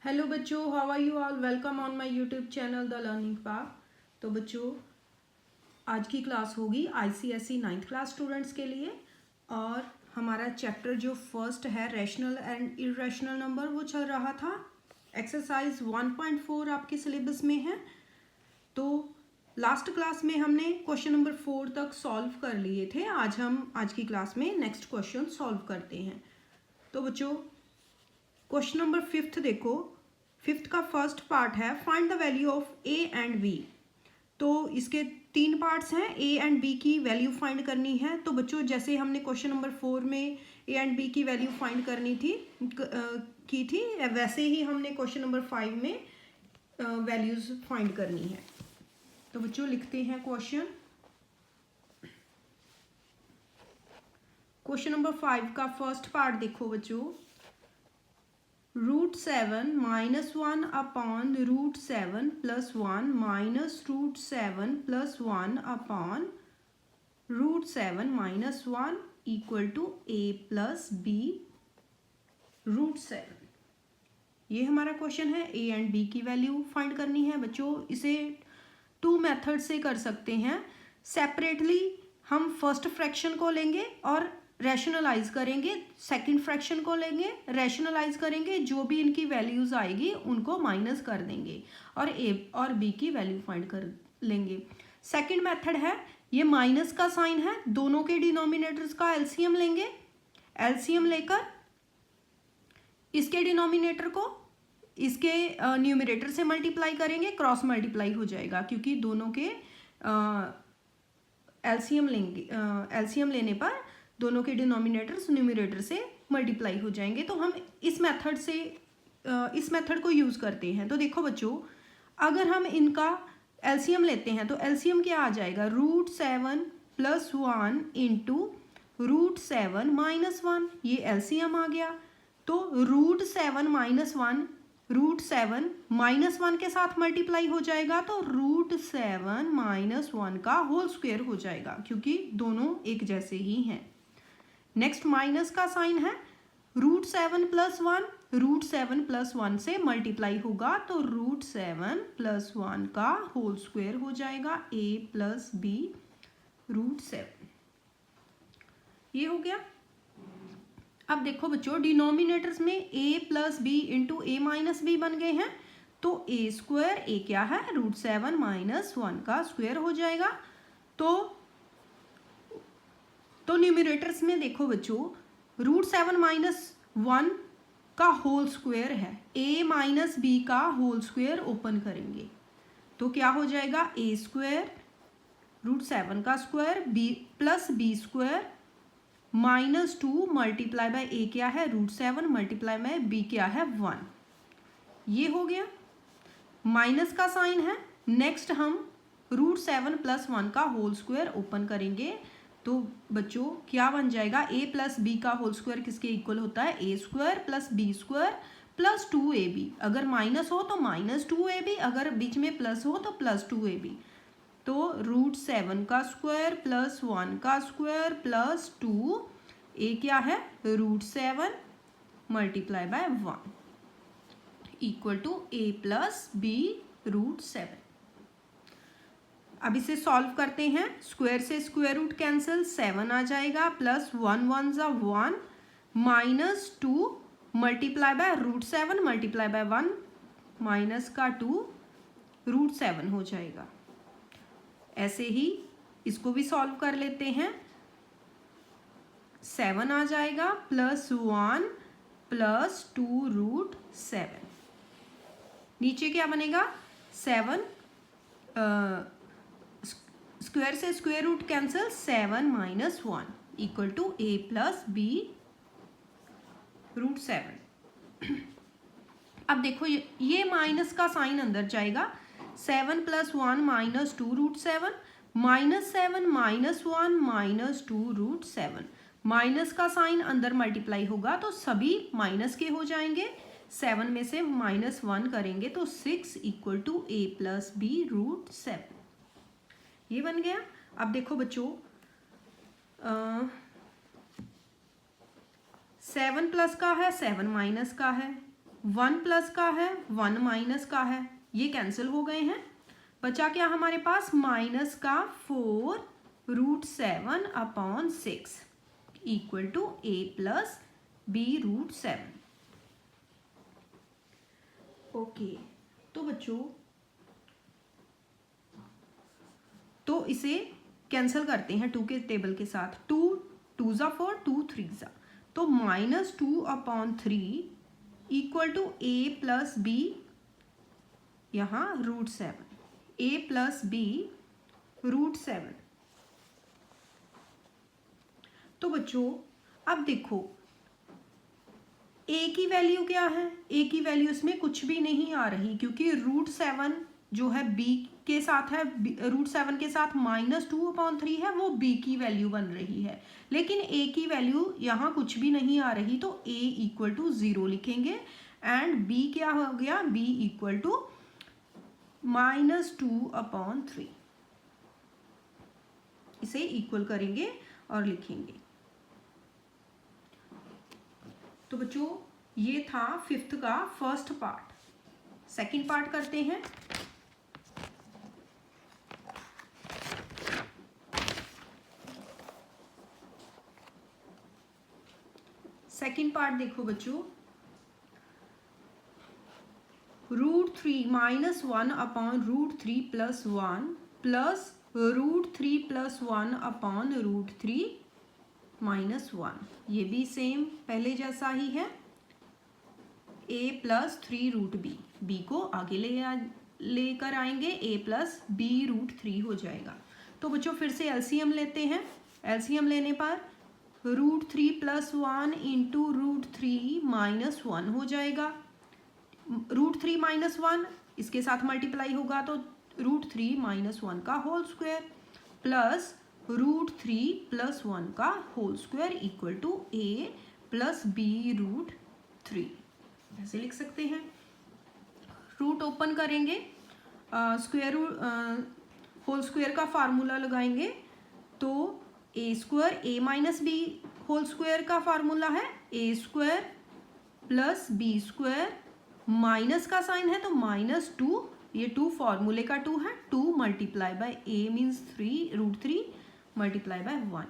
Hello बच्चों, how are you all. Welcome on my YouTube channel the learning path. तो बच्चों, आज की क्लास होगी आईसीएसई 9th क्लास स्टूडेंट्स के लिए। और हमारा चैप्टर जो फर्स्ट है रैशनल एंड इरेशनल नंबर वो चल रहा था। एक्सरसाइज 1.4 आपके सिलेबस में है। तो लास्ट क्लास में हमने क्वेश्चन नंबर 4 तक सॉल्व कर लिए थे। आज की क्लास में नेक्स्ट क्वेश्चन सॉल्व करते हैं। तो बच्चों, क्वेश्चन नंबर 5 देखो। 5 का फर्स्ट पार्ट है find the value of A and B. तो इसके 3 पार्ट्स हैं, ए एंड बी की वैल्यू फाइंड करनी है। तो बच्चों, जैसे हमने क्वेश्चन नंबर 4 में ए एंड बी की वैल्यू फाइंड करनी थी की थी, वैसे ही हमने क्वेश्चन नंबर 5 में वैल्यूज फाइंड करनी है। तो बच्चों लिखते हैं क्वेश्चन नंबर 5 का फर्स्ट पार्ट देखो बच्चों। √7 -1 upon √7 + 1 minus √7 + 1 upon √7 - 1 equal to a + b √7। ये हमारा क्वेश्चन है। ए एंड बी की वैल्यू फाइंड करनी है बच्चों। इसे 2 मेथड से कर सकते हैं। सेपरेटली हम फर्स्ट फ्रैक्शन को लेंगे और रैशनलाइज करेंगे, सेकंड फ्रैक्शन को लेंगे, रैशनलाइज करेंगे, जो भी इनकी वैल्यूज आएगी उनको माइनस कर देंगे और ए और बी की वैल्यू फाइंड कर लेंगे। सेकंड मेथड है, ये माइनस का साइन है, दोनों के डिनोमिनेटर्स का एलसीएम लेंगे। एलसीएम लेकर इसके डिनोमिनेटर को इसके न्यूमरेटर से मल्टीप्लाई करेंगे, क्रॉस मल्टीप्लाई हो जाएगा क्योंकि दोनों के एलसीएम लेंगे। एलसीएम लेने पर दोनों के डिनोमिनेटर्स न्यूमरेटर से मल्टीप्लाई हो जाएंगे। तो हम इस मेथड को यूज़ करते हैं। तो देखो बच्चों, अगर हम इनका एलसीएम लेते हैं तो एलसीएम क्या आ जाएगा, √7 + 1 इंटू √7 - 1। ये एलसीएम आ गया। तो √7 - 1 √7 - 1 के साथ मल्टीप्लाई हो जाएगा तो √7 - 1 का होल स्क्वायर हो जाएगा क्योंकि दोनों एक जैसे ही हैं। नेक्स्ट माइनस का साइन है, √7 + 1 √7 + 1 से मल्टीप्लाई होगा तो √7 + 1 का होल स्क्वायर हो जाएगा a + b √7। ये हो गया। अब देखो बच्चों, डिनोमिनेटर्स में a + b into a - b बन गए हैं। तो a², a क्या है, √7 - 1 का स्क्वायर हो जाएगा। तो न्यूमरेटर्स में देखो बच्चों, √7 - 1 का होल स्क्वायर है, a - b का होल स्क्वायर ओपन करेंगे तो क्या हो जाएगा, a² √7 का square b + b² -2 multiply by a क्या है, √7 मल्टीप्लाई बाय b क्या है, 1। ये हो गया। माइनस का साइन है। नेक्स्ट हम √7 + 1 का होल स्क्वायर ओपन करेंगे तो बच्चों क्या बन जाएगा, a + b का होल स्क्वायर किसके इक्वल होता है, a² + b² + 2ab। अगर माइनस हो तो -2ab, अगर बीच में प्लस हो तो +2ab। तो √7 का स्क्वायर + 1 का स्क्वायर + 2, a क्या है, √7 multiply by 1 equal to a + b √7। अब इसे सॉल्व करते हैं। स्क्वायर से स्क्वायर रूट कैंसिल, 7 आ जाएगा +1 1 = 1 -2 multiply bye √7 multiply by 1 minus का 2 √7 हो जाएगा। ऐसे ही इसको भी सॉल्व कर लेते हैं। 7 आ जाएगा +1 + 2 √7। नीचे क्या बनेगा, 7 स्क्वायर से square root cancel, 7 - 1 equal to a + b √7। अब देखो ये माइनस का साइन अंदर जाएगा, 7 + 1 - 2 √7 -7 - 1 - 2 √7। माइनस का साइन अंदर मल्टीप्लाई होगा तो सभी माइनस के हो जाएंगे। 7 में से -1 करेंगे तो 6 इक्वल टू a + b √7। ये बन गया। अब देखो बच्चों, 7 प्लस का है, 7 माइनस का है, 1 प्लस का है, 1 माइनस का है, ये कैंसिल हो गए हैं। बचा क्या हमारे पास, माइनस का 4√7/6 equal to a plus b√7। Okay, तो बच्चों तो इसे कैंसिल करते हैं 2 के टेबल के साथ। 2 2 ज़ा 4, 2 3 ज़ा, तो -2/3 equal to a plus b, यहाँ √7, a प्लस b√7। तो बच्चों अब देखो a की वैल्यू क्या है, a की वैल्यू इसमें कुछ भी नहीं आ रही, क्योंकि √7 जो है b के साथ है, √7 के साथ -2/3 है, वो b की वैल्यू बन रही है। लेकिन a की वैल्यू यहाँ कुछ भी नहीं आ रही, तो a इक्वल टू 0 लिखेंगे एंड b क्या हो गया, b इक्वल टू -2/3। इसे इक्वल करेंगे और लिखेंगे। तो बच्चों ये था 5th का फर्स्ट पार्ट। सेकंड पार्ट करते हैं। सेकंड पार्ट देखो बच्चों, √3 -1/√3 + 1 प्लस √3 + 1/√3 -1। ये भी सेम पहले जैसा ही है, a प्लस 3√b, b को आगे लेकर आएंगे, a प्लस b√3 हो जाएगा। तो बच्चों फिर से एलसीएम लेते हैं। एलसीएम लेने पर √3 + 1 इंटू √3 - 1 हो जाएगा। √3 - 1 इसके साथ मल्टीप्लाई होगा, तो √3 - 1 का होल स्क्वायर प्लस √3 + 1 का whole square equal to a plus b√3। ऐसे लिख सकते हैं। रूट ओपन करेंगे, स्क्वायर होल स्क्वायर का फार्मूला लगाएंगे, तो a² a - b whole square का फार्मूला है a² प्लस b², माइनस का साइन है तो -2, ये 2 फॉर्मूले का 2 है, 2 multiply by a means 3√3 multiply by 1,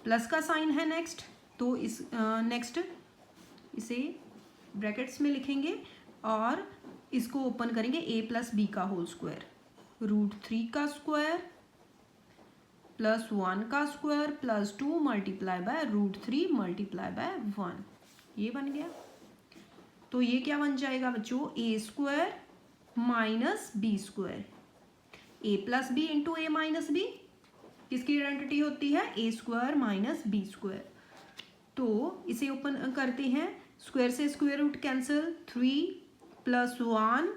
plus का साइन है नेक्स्ट, तो इस नेक्स्ट इसे ब्रैकेट्स में लिखेंगे और इसको ओपन करेंगे, a प्लस b का होल स्क्वायर, √3 का स्क्वायर प्लस 1 का square plus 2 multiply by √3 multiply by 1, ये बन गया। तो ये क्या बन जाएगा बच्चों, a² minus b², a plus b into a minus b किसकी आइडेंटिटी होती है, a² माइनस b²। तो इसे ओपन करते हैं, स्क्वायर से स्क्वायर रूट कैंसिल, 3 + 1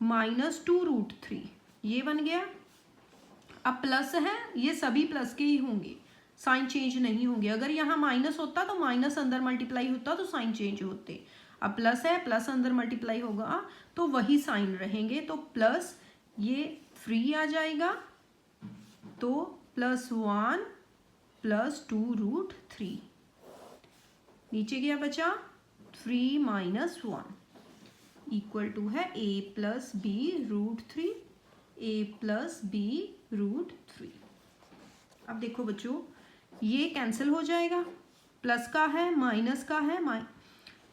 -2√3, ये बन गया। अब प्लस है, ये सभी प्लस के ही होंगे, साइन चेंज नहीं होंगे। अगर यहाँ माइनस होता तो माइनस अंदर मल्टीप्लाई होता तो साइन चेंज होते। अब प्लस है, प्लस अंदर मल्टीप्लाई होगा तो वही साइन रहेंगे, तो प्लस ये 3 आ जाएगा, तो +1 + 2√3, नीचे क्या बचा, 3 - 1 इक्वल टू है a plus b√3, a plus b√3। अब देखो बच्चों ये कैंसिल हो जाएगा, प्लस का है माइनस का है,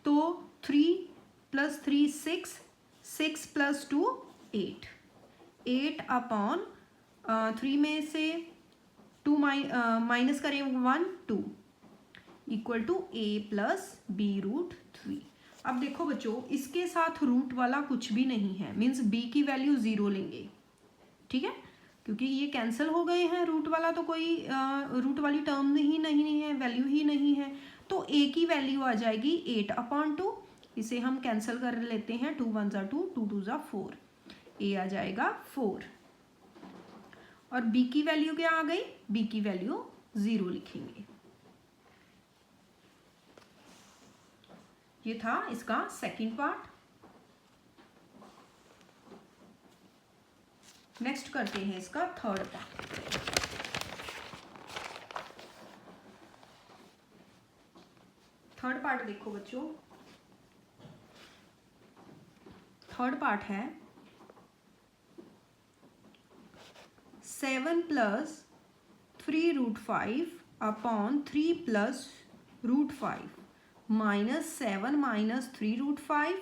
तो 3 + 3 6, 6 + 2 8, 8/3 में से 2 माइनस करें 1 2 equal to a plus b√3। अब देखो बच्चों इसके साथ रूट वाला कुछ भी नहीं है, मीन्स b की वैल्यू 0 लेंगे, ठीक है, क्योंकि ये कैंसिल हो गए हैं, रूट वाला तो कोई रूट वाली टर्म ही नहीं है, वैल्यू ही नहीं है, तो a की वैल्यू आ जाएगी 8/2, इसे हम कैंसिल कर लेते हैं, 2 1 = 2, 2 2 = 4, a आ जाएगा 4। और b की वैल्यू क्या आ गई, b की वैल्यू 0 लिखेंगे। ये था इसका सेकंड पार्ट। नेक्स्ट करते हैं इसका थर्ड पार्ट। थर्ड पार्ट देखो बच्चों, थर्ड पार्ट है 7 plus 3√5 upon 3 plus √5 minus 7 minus 3√5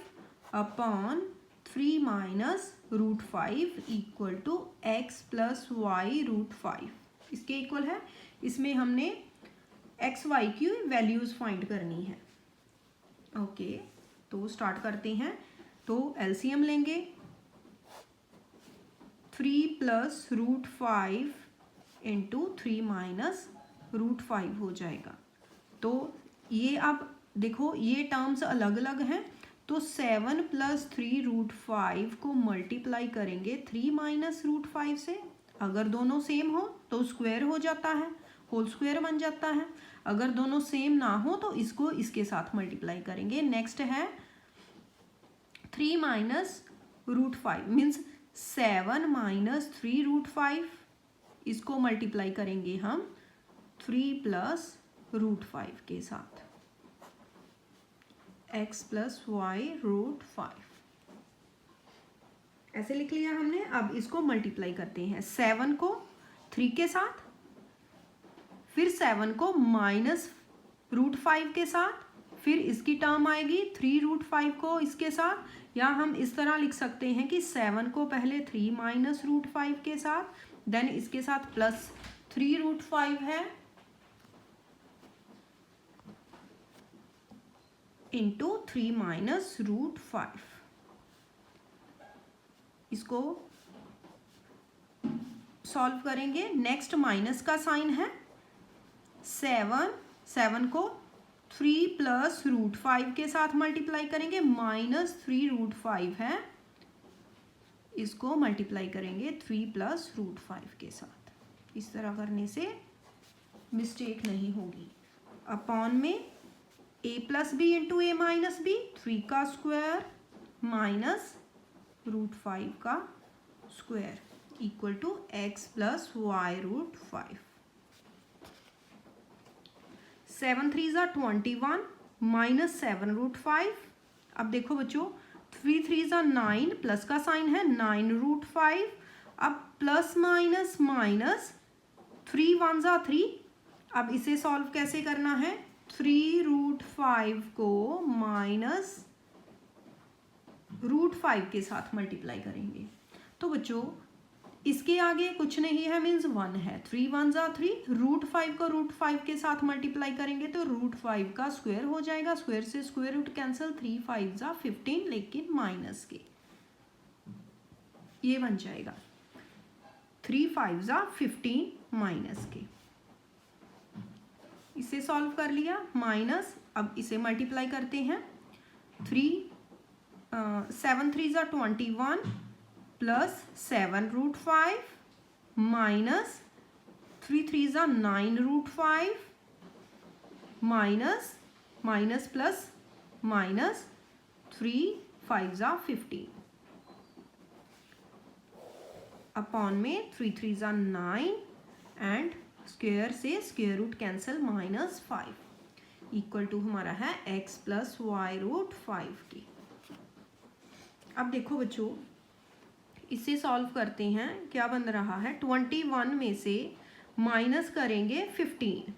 upon 3 minus √5 equal to x plus Y √5 इसके इक्वल है। इसमें हमने x y की वैल्यूज़ फाइंड करनी है। ओके तो स्टार्ट करते हैं। तो एलसीएम लेंगे 3 प्लस √5 इंटू 3 माइनस √5 हो जाएगा। तो ये अब देखो ये टर्म्स अलग अलग हैं, तो 7 प्लस 3√5 को मल्टीप्लाई करेंगे 3 माइनस √5 से। अगर दोनों सेम हो तो स्क्वायर हो जाता है, होल स्क्वायर बन जाता है। अगर दोनों सेम ना हो तो इसको इसके साथ मल्टीप्लाई करेंगे। नेक्स्ट है 3 माइनस √5 मीन्स 7 माइनस 3√5, इसको मल्टीप्लाई करेंगे हम 3 प्लस √5 के साथ, x प्लस वाई √5 ऐसे लिख लिया हमने। अब इसको मल्टीप्लाई करते हैं 7 को 3 के साथ, फिर 7 को माइनस √5 के साथ, फिर इसकी टर्म आएगी 3√5 को इसके साथ, या हम इस तरह लिख सकते हैं कि 7 को पहले 3 माइनस √5 के साथ, देन इसके साथ प्लस 3√5 है इंटू 3 माइनस √5। इसको सॉल्व करेंगे। नेक्स्ट माइनस का साइन है, 7 को 3 प्लस √5 के साथ मल्टीप्लाई करेंगे, माइनस 3√5 है, इसको मल्टीप्लाई करेंगे 3 प्लस √5 के साथ। इस तरह करने से मिस्टेक नहीं होगी। अपॉन में a plus B into A minus B, 3 का स्क्वायर माइनस √5 का square equal to x plus Y √5। 7 3 ज़ा 21 माइनस 7 √5। अब देखो बच्चों 3 3 ज़ा 9, प्लस का साइन है 9 √5। अब प्लस माइनस माइनस 3 1 ज़ा 3। अब इसे सॉल्व कैसे करना है, 3√5 को माइनस √5 के साथ मल्टीप्लाई करेंगे। तो बच्चों इसके आगे कुछ नहीं है, मीन्स 1 है। 3 1 ज़ा 3, √5 को √5 के साथ मल्टीप्लाई करेंगे तो √5 का स्क्वायर हो जाएगा। स्क्वायर से स्क्वायर रूट कैंसिल, 3 5 ज़ा 15, लेकिन माइनस के ये बन जाएगा 3 5 ज़ा 15 माइनस के। इसे सॉल्व कर लिया माइनस। अब इसे मल्टीप्लाई करते हैं 7 3 ज़ा 21 प्लस 7 √5 माइनस 3 3 ज़ा 9 √5 माइनस माइनस प्लस माइनस 3 5 ज़ा 15 अपॉन में 3 3 ज़ा 9 एंड स्क्वायर से square root cancel -5 equal to हमारा है x प्लस वाई √5 की। अब देखो बच्चों इसे सॉल्व करते हैं। क्या बन रहा है, 21 में से माइनस करेंगे 15,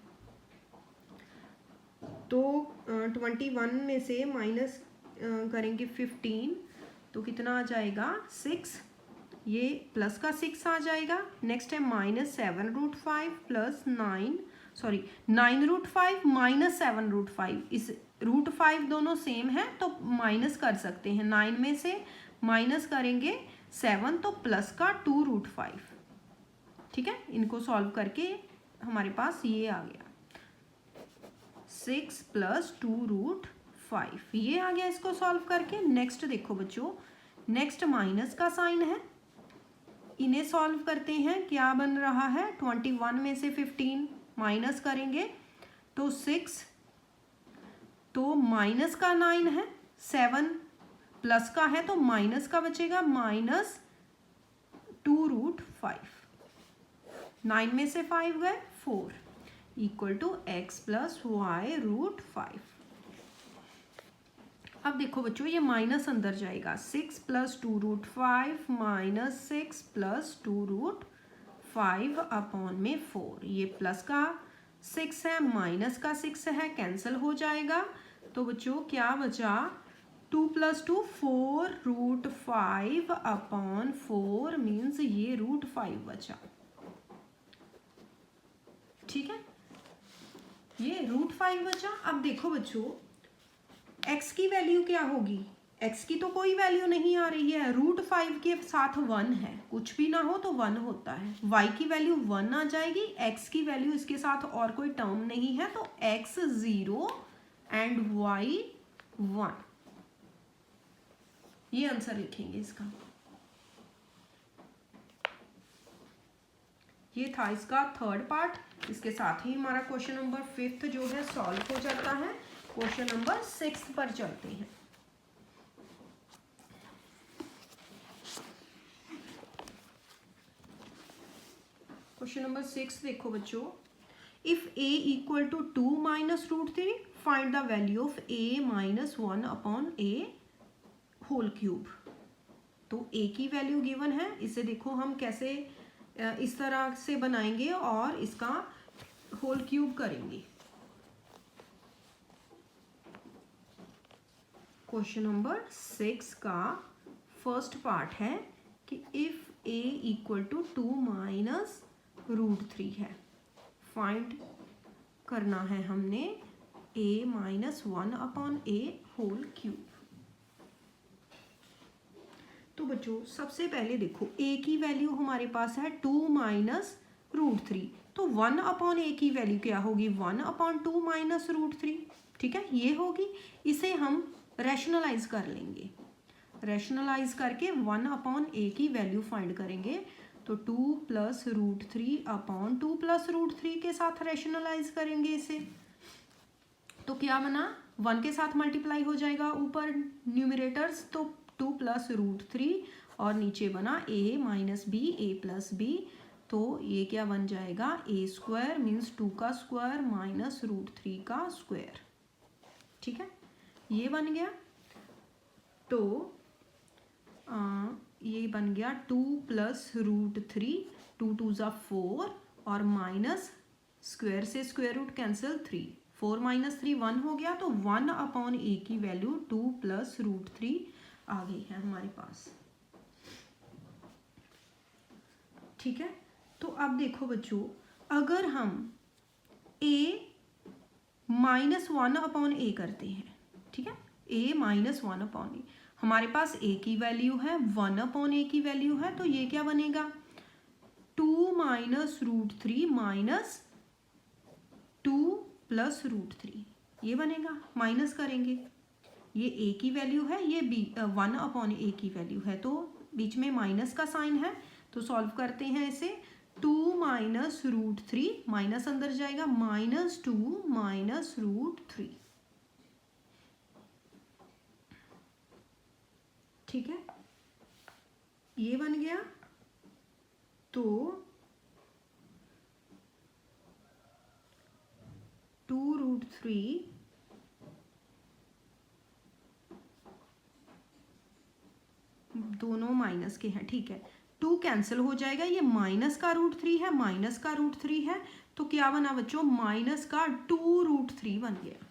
तो 21 में से माइनस करेंगे 15 तो कितना आ जाएगा 6, ये प्लस का 6 आ जाएगा। नेक्स्ट है माइनस 7 √5 प्लस 9 √5 माइनस 7 √5। इस √5 दोनों सेम है तो माइनस कर सकते हैं। 9 में से माइनस करेंगे 7 तो प्लस का 2 √5। ठीक है, इनको सॉल्व करके हमारे पास ये आ गया 6 प्लस 2 √5, ये आ गया इसको सॉल्व करके। नेक्स्ट देखो बच्चों, नेक्स्ट माइनस का साइन है, इन्हें सॉल्व करते हैं। क्या बन रहा है, 21 में से 15 माइनस करेंगे तो 6, तो माइनस का 9 है, 7 प्लस का है तो माइनस का बचेगा माइनस 2 √5। 9 में से 5 गए 4 equal to x plus Y √5। अब देखो बच्चों ये माइनस अंदर जाएगा, 6 + 2√5 माइनस 6 + 2√5 अपॉन में 4, ये प्लस का 6 है माइनस का 6 है, कैंसिल हो जाएगा। तो बच्चों क्या बचा, 2 + 2 4√5 अपॉन 4 मीन्स ये √5 बचा। ठीक है, ये √5 बचा। अब देखो बच्चों x की वैल्यू क्या होगी, x की तो कोई वैल्यू नहीं आ रही है, √5 के साथ 1 है, कुछ भी ना हो तो 1 होता है, y की वैल्यू 1 आ जाएगी, x की वैल्यू इसके साथ और कोई टर्म नहीं है तो x 0 एंड y 1, ये आंसर लिखेंगे इसका। ये था इसका थर्ड पार्ट। इसके साथ ही हमारा क्वेश्चन नंबर 5 जो है सॉल्व हो जाता है। क्वेश्चन नंबर 6 पर चलते हैं। क्वेश्चन नंबर 6 देखो बच्चों, if a equal to 2 minus √3 find the value of a minus 1 upon a whole cube. तो a की वैल्यू गिवन है, इसे देखो हम कैसे इस तरह से बनाएंगे और इसका होल क्यूब करेंगे। क्वेश्चन नंबर 6 का फर्स्ट पार्ट है कि if a equal to 2 minus √3 है, फाइंड करना है हमने a minus 1 upon a whole cube. तो बच्चों सबसे पहले देखो a की वैल्यू हमारे पास है 2 माइनस √3, तो 1 अपॉन a की वैल्यू क्या होगी, 1 अपॉन 2 माइनस √3। ठीक है, ये होगी। इसे हम रैशनलाइज कर लेंगे, रैशनलाइज करके 1 अपॉन a की वैल्यू फाइंड करेंगे। तो 2 + √3 अपॉन 2 + √3 के साथ रैशनलाइज करेंगे इसे, तो क्या बना, 1 के साथ मल्टीप्लाई हो जाएगा ऊपर न्यूमरेटर्स, तो 2 + √3 और नीचे बना a minus b a plus b, तो ये क्या बन जाएगा, a² मीन्स 2 का स्क्वायर माइनस √3 का स्क्वायर। ठीक है, ये बन गया। तो ये बन गया 2 + √3, 2 2 ज़ा 4 और माइनस स्क्वायर से स्क्वायर रूट कैंसिल 3, 4 - 3 1 हो गया। तो 1 अपॉन a की वैल्यू 2 + √3 आ गई है हमारे पास। ठीक है, तो अब देखो बच्चों, अगर हम a माइनस 1 अपॉन a करते हैं, ठीक है, a माइनस 1 अपॉन a, हमारे पास a की वैल्यू है, 1 अपॉन a की वैल्यू है, तो ये क्या बनेगा, 2 माइनस √3 माइनस 2 + √3, ये बनेगा। माइनस करेंगे, ये a की वैल्यू है, ये 1 अपॉन a की वैल्यू है, तो बीच में माइनस का साइन है, तो सॉल्व करते हैं इसे। 2 माइनस √3 माइनस अंदर जाएगा, -2 माइनस √3। ठीक है, ये बन गया। तो 2√3 दोनों माइनस के हैं। ठीक है, 2 कैंसिल हो जाएगा, ये माइनस का √3 है, माइनस का √3 है, तो क्या बना बच्चों, माइनस का 2√3 बन गया।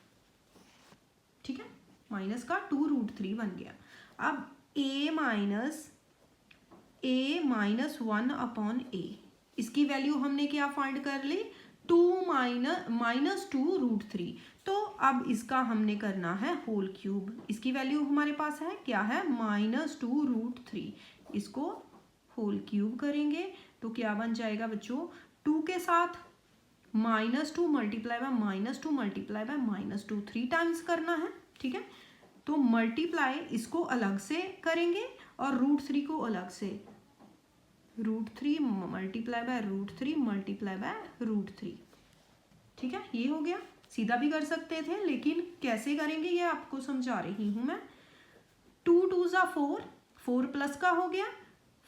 ठीक है, माइनस का 2√3 बन गया। अब a माइनस 1 अपॉन a, इसकी वैल्यू हमने क्या फाइंड कर ली, 2 माइनस 2√3, तो अब इसका हमने करना है होल क्यूब। इसकी वैल्यू हमारे पास है क्या है, -2√3, इसको होल क्यूब करेंगे तो क्या बन जाएगा बच्चों, 2 के साथ -2 multiply by -2 multiply by -2, 3 times करना है। ठीक है, तो मल्टीप्लाई इसको अलग से करेंगे और √3 को अलग से, √3 मल्टीप्लाई बाय √3 मल्टीप्लाई बाय √3। ठीक है, ये हो गया। सीधा भी कर सकते थे, लेकिन कैसे करेंगे ये आपको समझा रही हूं मैं। 2 2 ज़ा 4, 4 प्लस का हो गया,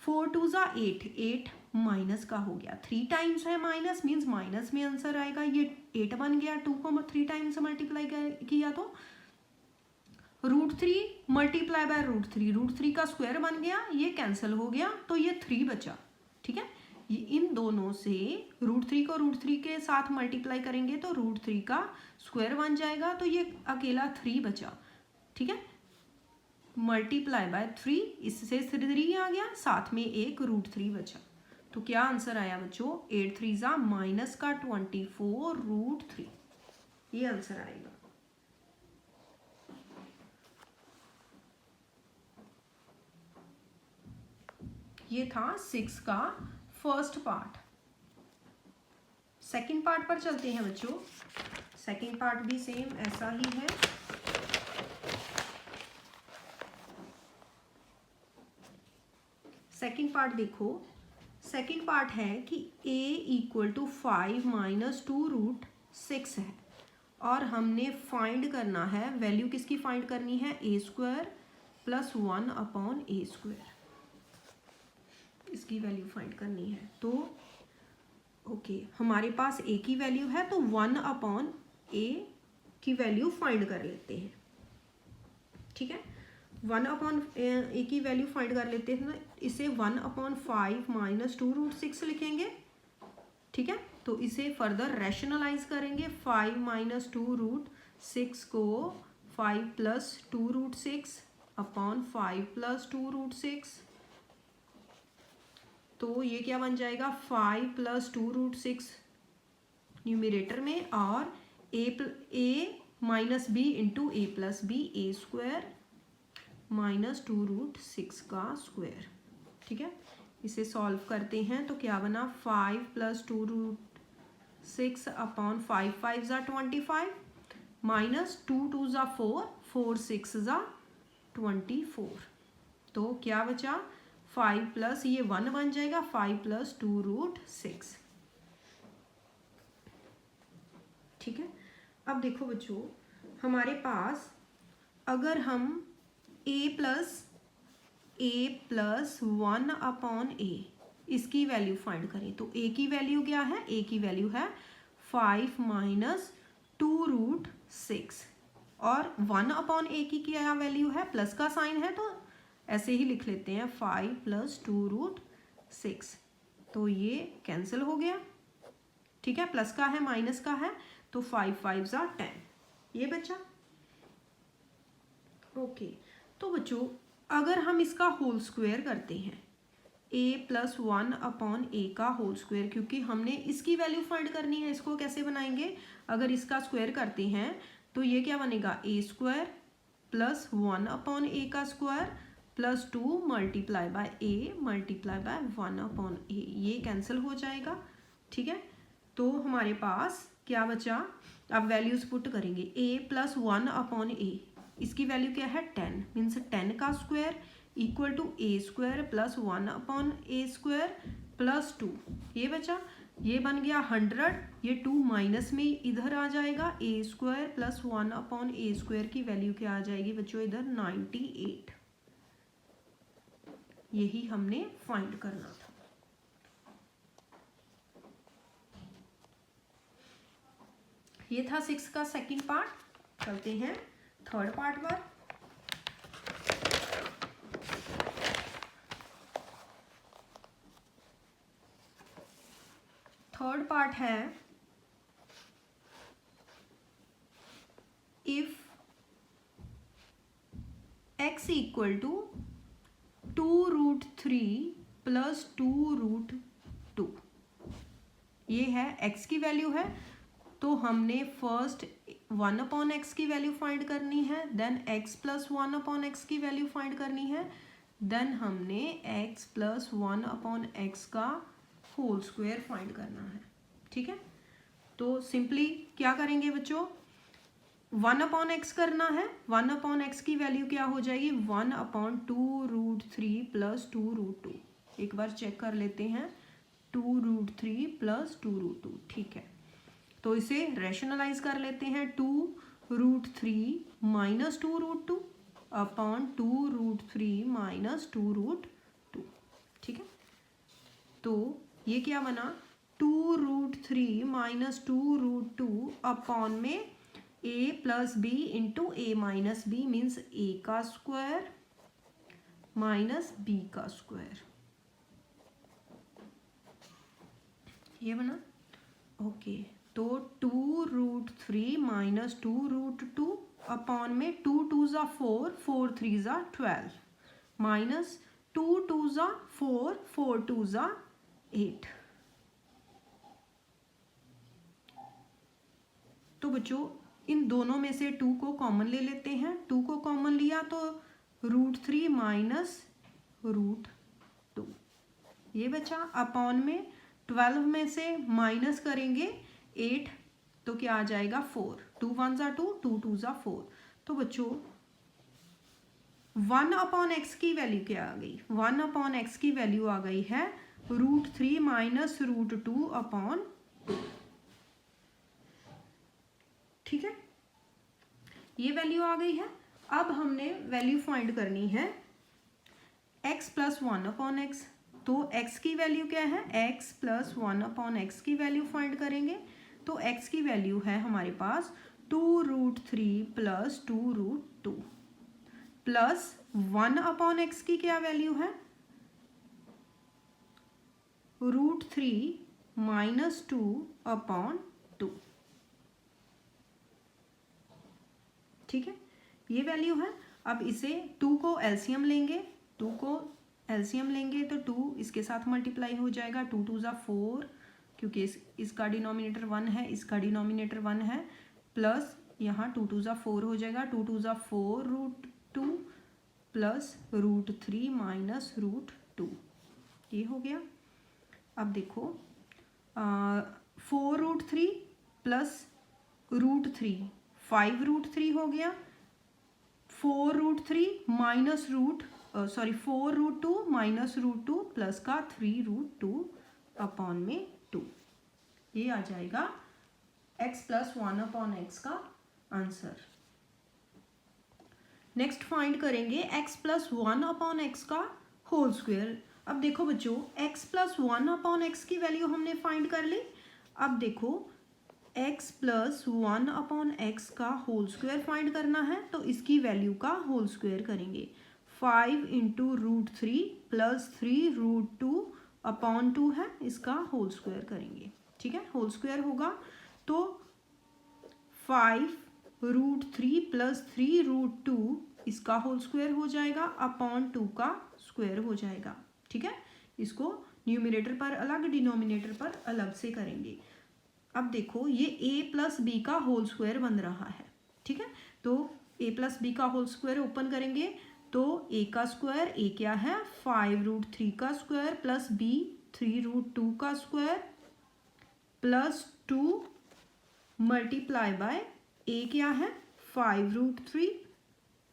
4 2 ज़ा 8, 8 माइनस का हो गया, 3 टाइम्स है माइनस, मीन्स माइनस में आंसर आएगा। ये 8 बन गया, 2 को 3 टाइम्स मल्टीप्लाई किया तो √3 मल्टीप्लाई बाय √3 का स्क्वायर बन गया, ये कैंसिल हो गया तो ये 3 बचा। ठीक है, इन दोनों से √3 को √3 के साथ मल्टीप्लाई करेंगे तो √3 का स्क्वायर बन जाएगा, तो ये अकेला 3 बचा। ठीक है, मल्टीप्लाई बाय 3, इससे 3 आ गया, साथ में एक √3 बचा। तो क्या आंसर आया बच्चों, 8 3 -24 √3, ये आंसर आएगा। ये था 6 का फर्स्ट पार्ट। सेकंड पार्ट पर चलते हैं बच्चों। सेकंड पार्ट भी सेम ऐसा ही है। सेकंड पार्ट देखो, सेकंड पार्ट है कि a = 5 - 2 √6 है और हमने फाइंड करना है, वैल्यू किसकी फाइंड करनी है, a² + 1/a², इसकी वैल्यू फाइंड करनी है। तो ओके, हमारे पास a की वैल्यू है तो 1/a की वैल्यू फाइंड कर लेते हैं। ठीक है, 1/a की वैल्यू फाइंड कर लेते हैं, तो इसे 1/5 - 2 √6 लिखेंगे। ठीक है, तो इसे फर्दर रैशनलाइज करेंगे। 5 - 2 √6 को 5 + 2 √6 अपॉन 5 + 2 √6, तो ये क्या बन जाएगा, 5 + 2 √6 न्यूमरेटर में और a - b × a + b a² -2 √6 का स्क्वायर। ठीक है, इसे सॉल्व करते हैं तो क्या बना, 5 + 2 √6 अपॉन 5 5 = 25 -2 2 = 4 4 6 = 24, तो क्या बचा, 5 प्लस ये 1 बन जाएगा, 5 + 2 √6। ठीक है, अब देखो बच्चों, हमारे पास अगर हम a + 1/a इसकी वैल्यू फाइंड करें तो a की वैल्यू क्या है, a की वैल्यू है 5 - 2 √6 और 1/a की क्या वैल्यू है, प्लस का साइन है तो ऐसे ही लिख लेते हैं, 5 + 2 √6, तो ये कैंसिल हो गया। ठीक है, प्लस का है माइनस का है तो 5 5 = 10, ये बचा। ओके, तो बच्चों अगर हम इसका होल स्क्वायर करते हैं, a + 1/a का होल स्क्वायर, क्योंकि हमने इसकी वैल्यू फाइंड करनी है, इसको कैसे बनाएंगे, अगर इसका स्क्वायर करते हैं तो ये क्या बनेगा, a² + 1/a का स्क्वायर + 2 × a × 1/a, ये कैंसिल हो जाएगा। ठीक है, तो हमारे पास क्या बचा, अब वैल्यूज पुट करेंगे, a + 1/a इसकी वैल्यू क्या है, 10 मीन्स 10 का स्क्वायर = a² + 1/a² + 2, ये बचा, ये बन गया 100, ये 2 माइनस में इधर आ जाएगा, a² + 1/a² की वैल्यू क्या आ जाएगी बच्चों इधर, 98, यही हमने फाइंड करना था। ये था 6 का सेकंड पार्ट। चलते हैं थर्ड पार्ट पर। थर्ड पार्ट है, इफ x = 2 √3 + 2 √2, ये है x की वैल्यू है, तो हमने फर्स्ट 1/x की वैल्यू फाइंड करनी है, देन x + 1/x की वैल्यू फाइंड करनी है, देन हमने x + 1/x का होल स्क्वायर फाइंड करना है। ठीक है, तो सिंपली क्या करेंगे बच्चों, 1/x करना है, 1/x की वैल्यू क्या हो जाएगी, 1/2 √3 + 2 √2, एक बार चेक कर लेते हैं, 2 √3 + 2 √2। ठीक है, तो इसे रैशनलाइज कर लेते हैं, 2 √3 - 2 √2 अपॉन 2 √3 - 2 √2। ठीक है, तो ये क्या बना, 2 √3 - 2 √2 अपॉन में ए plus B into A minus B means ए का स्क्वायर माइनस बी का स्क्वायर, ये बना। ओके, तो 2√3 माइनस 2√2 अपॉन में 2 2 ज़ा 4, 4 3 ज़ा 12 माइनस 2 2 ज़ा 4, 4 2 ज़ा 8। तो बच्चों इन दोनों में से 2 को कॉमन ले लेते हैं। 2 को कॉमन लिया तो √3 माइनस √2 ये बचा, अपॉन में 12 में से माइनस करेंगे 8 तो क्या आ जाएगा 4, 2 1 ज़ा 2, 2 2 ज़ा 4। तो बच्चों 1 अपॉन एक्स की वैल्यू क्या आ गई, 1 अपॉन एक्स की वैल्यू आ गई है √3 माइनस √2 अपॉन 2। ठीक है, ये वैल्यू आ गई है। अब हमने वैल्यू फाइंड करनी है x प्लस 1 अपॉन एक्स। तो x की वैल्यू क्या है, x प्लस 1 अपॉन एक्स की वैल्यू फाइंड करेंगे। तो x की वैल्यू है हमारे पास 2√3 प्लस 2√2 प्लस 1 अपॉन एक्स की क्या वैल्यू है, √3 माइनस 2 अपॉन 2। ठीक है, ये वैल्यू है। अब इसे 2 को एलसीएम लेंगे, 2 को एलसीएम लेंगे तो 2 इसके साथ मल्टीप्लाई हो जाएगा, 2 2 ज़ा 4 क्योंकि इसका डिनोमिनेटर 1 है, इसका डिनोमिनेटर 1 है, प्लस यहाँ 2 2 ज़ा 4 हो जाएगा, 2 2 ज़ा 4√2 प्लस √3 माइनस √2, ये हो गया। अब देखो 4√3 प्लस √3 5√3 हो गया, 4√3 माइनस 4√2 माइनस √2 प्लस का 3√2 अपॉन में 2, ये आ जाएगा x प्लस 1 अपॉन एक्स का आंसर। नेक्स्ट फाइंड करेंगे x प्लस 1 अपॉन एक्स का होल स्क्वायर। अब देखो बच्चों x प्लस 1 अपॉन एक्स की वैल्यू हमने फाइंड कर ली। अब देखो x प्लस 1 अपॉन एक्स का होल स्क्वायर फाइंड करना है, तो इसकी वैल्यू का होल स्क्वायर करेंगे। 5 इंटू √3 प्लस 3√2 अपॉन 2 है, इसका होल स्क्वायर करेंगे। ठीक है, होल स्क्वायर होगा तो 5√3 प्लस 3√2 इसका होल स्क्वायर हो जाएगा, अपॉन 2 का स्क्वायर हो जाएगा। ठीक है, इसको न्यूमरेटर पर अलग डिनोमिनेटर पर अलग से करेंगे। अब देखो ये a प्लस बी का होल स्क्वायर बन रहा है। ठीक है, तो a प्लस बी का होल स्क्वायर ओपन करेंगे तो a का स्क्वायर, a क्या है 5√3 का स्क्वायर प्लस b 3√2 का square plus 2 multiply by a क्या है 5√3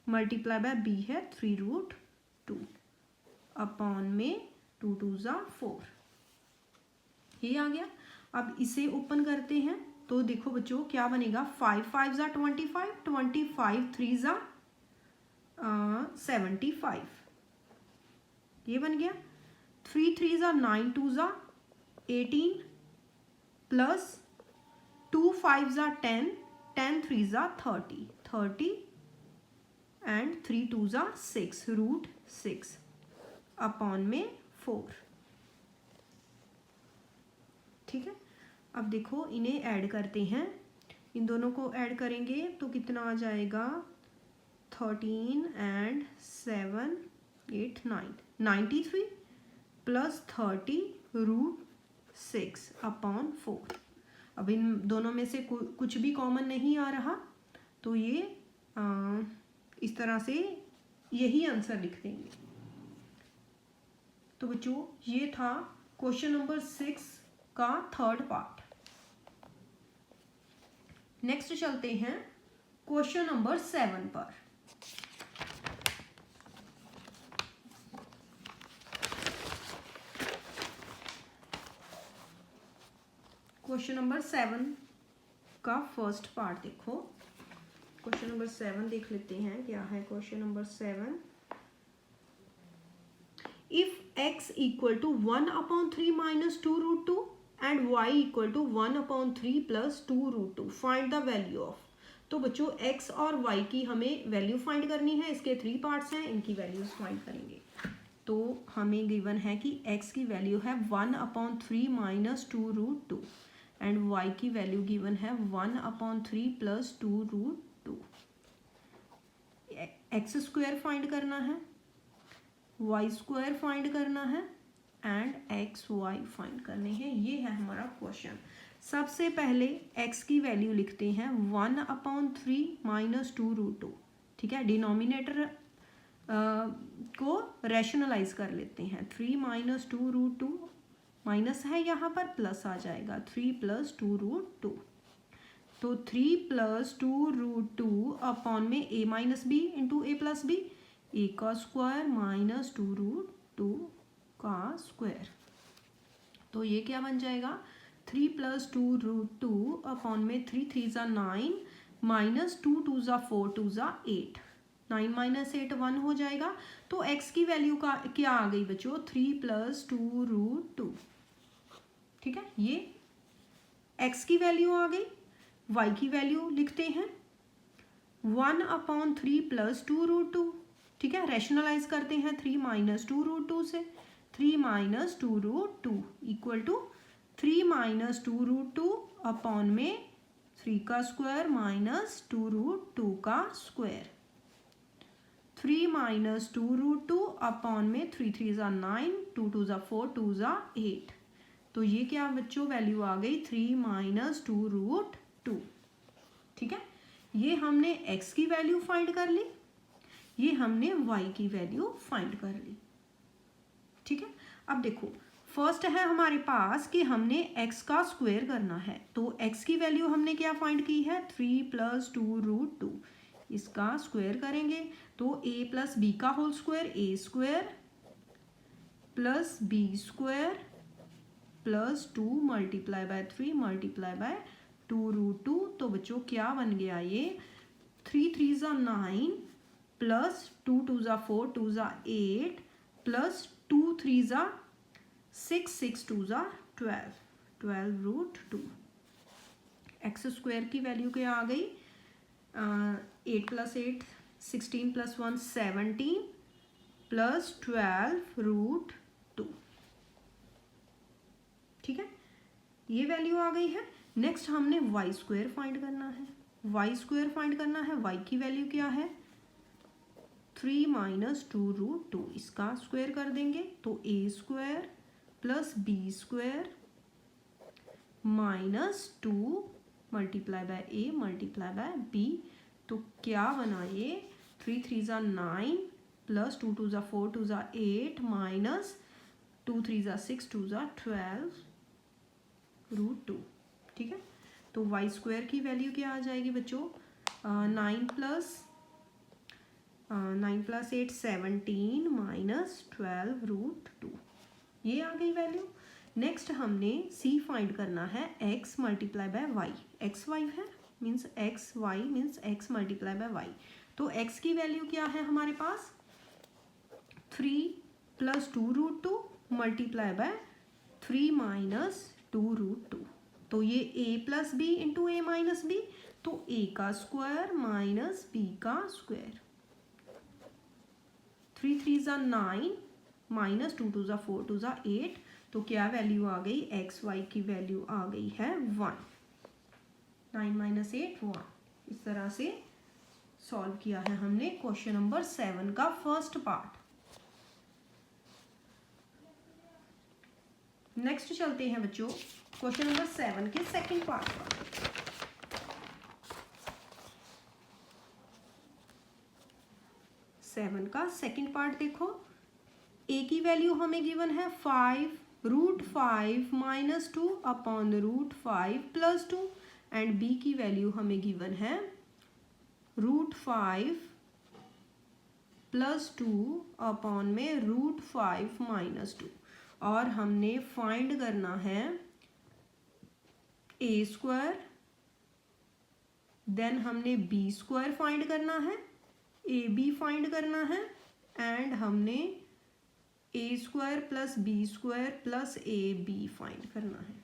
मल्टीप्लाई बाय b है 3√2 अपॉन में 2 2 ज़ा 4, ये आ गया। अब इसे ओपन करते हैं तो देखो बच्चों क्या बनेगा, 5 5 ज़ा 25, 25 3 ज़ा 75, ये बन गया। 3 3 ज़ा 9, 2 ज़ा 18 प्लस 2 5 ज़ा 10, 10 3 ज़ा 30, 30 एंड 3 2 ज़ा 6 √6 अपॉन में 4। ठीक है, अब देखो इन्हें ऐड करते हैं, इन दोनों को ऐड करेंगे तो कितना आ जाएगा 13 एंड 7 8 9 93 प्लस 30 √6 अपॉन 4। अब इन दोनों में से कुछ भी कॉमन नहीं आ रहा तो ये इस तरह से यही आंसर लिख देंगे। तो बच्चों ये था क्वेश्चन नंबर 6 का थर्ड पार्ट। नेक्स्ट चलते हैं क्वेश्चन नंबर 7 पर। क्वेश्चन नंबर 7 का फर्स्ट पार्ट देखो, क्वेश्चन नंबर 7 देख लेते हैं क्या है question number 7। If x equal to 1/3 minus 2√2 and y equal to 1/3 plus 2√2 find the value of. तो बच्चों x और y की हमें वैल्यू फाइंड करनी है। इसके 3 पार्ट्स हैं, इनकी वैल्यूज फाइंड करेंगे। तो हमें गिवन है कि x की वैल्यू है 1/3 माइनस 2√2 एंड y की वैल्यू गिवन है 1/3 प्लस 2√2। एक्स स्क्वायर फाइंड करना है, वाई स्क्वायर फाइंड करना है एंड एक्स वाई फाइंड करने हैं। ये है हमारा क्वेश्चन। सबसे पहले x की वैल्यू लिखते हैं 1/3 माइनस 2√2। ठीक है, डिनोमिनेटर को रैशनलाइज कर लेते हैं। 3 माइनस 2√2 माइनस है, यहाँ पर प्लस आ जाएगा 3 प्लस 2√2। तो 3 प्लस 2√2 अपॉन में a minus B into A plus B, A का स्क्वायर माइनस 2√2 का स्क्वायर। तो ये क्या बन जाएगा 3 प्लस 2√2 अपॉन में 3 3 ज़ा 9 माइनस 2 2 ज़ा 4 2 ज़ा 8, 9 माइनस 8 1 हो जाएगा। तो x की वैल्यू का क्या आ गई बच्चों 3 प्लस 2√2। ठीक है, ये x की वैल्यू आ गई। y की वैल्यू लिखते हैं 1/3 प्लस 2√2। ठीक है, रैशनलाइज करते हैं 3 माइनस 2√2 से। 3 minus 2√2 equal to 3 minus 2√2 upon में 3 का स्क्वायर माइनस 2√2 का स्क्वायर। 3 माइनस 2√2 अपॉन में 3 3 ज़ा 9, 2 2 ज़ा 4 2 ज़ा 8। तो ये क्या बच्चों वैल्यू आ गई 3 माइनस 2√2। ठीक है, ये हमने x की वैल्यू फाइंड कर ली, ये हमने y की वैल्यू फाइंड कर ली। ठीक है, अब देखो फर्स्ट है हमारे पास कि हमने x का स्क्वायर करना है। तो x की वैल्यू हमने क्या फाइंड की है 3 प्लस 2√2। इसका स्क्वायर करेंगे तो a प्लस बी का whole square, a square plus B square plus 2 multiply by 3 multiply by 2√2। तो बच्चों क्या बन गया ये 3 3 ज़ा 9 प्लस 2 2 ज़ा 4 2 ज़ा 8 प्लस 2 3 ज़ा 6 6 2 ज़ा 12, 12√2। एक्स स्क्वायर की वैल्यू क्या आ गई 8 प्लस 8 16 प्लस 1 17 प्लस 12√2। ठीक है, ये वैल्यू आ गई है। नेक्स्ट हमने वाई स्क्वायर फाइंड करना है। वाई स्क्वायर फाइंड करना है, वाई की वैल्यू क्या है 3 माइनस 2√2। इसका स्क्वायर कर देंगे तो a square plus B square minus 2 multiply by a multiply by b। तो क्या बना ये 3 3 ज़ा 9 प्लस 2 2 ज़ा 4 2 ज़ा 8 माइनस 2 3 ज़ा 6 2 ज़ा 12√2। ठीक है, तो वाई स्क्वायर की वैल्यू क्या आ जाएगी बच्चों 9 प्लस 8 17 माइनस 12√2। ये आ गई वैल्यू। नेक्स्ट हमने c फाइंड करना है x multiply by Y. X Y है means X Y means x multiply by Y. तो x की वैल्यू क्या है हमारे पास 3 प्लस 2√2 मल्टीप्लाई बाय 3 माइनस 2√2। तो ये a plus B into A minus B, तो a का स्क्वायर माइनस b का स्क्वायर। 3 3 ज़ा 9 माइनस 2 2 ज़ा 4 2 ज़ा 8। तो क्या वैल्यू आ गई एक्स वाई की वैल्यू आ गई है 1। 9 माइनस 8 1। इस तरह से सॉल्व किया है हमने क्वेश्चन नंबर 7 का फर्स्ट पार्ट। नेक्स्ट चलते हैं बच्चों क्वेश्चन नंबर 7 के सेकंड पार्ट पर। सेवन का सेकंड पार्ट देखो, a की वैल्यू हमें गिवन है 5√5 minus 2 upon √5 plus 2 and b की वैल्यू हमें गिवन है √5 प्लस 2 अपॉन में √5 माइनस 2। और हमने फाइंड करना है a स्क्वायर, देन हमने b स्क्वायर फाइंड करना है, ए बी फाइंड करना है एंड हमने A square plus B square plus A B find करना है।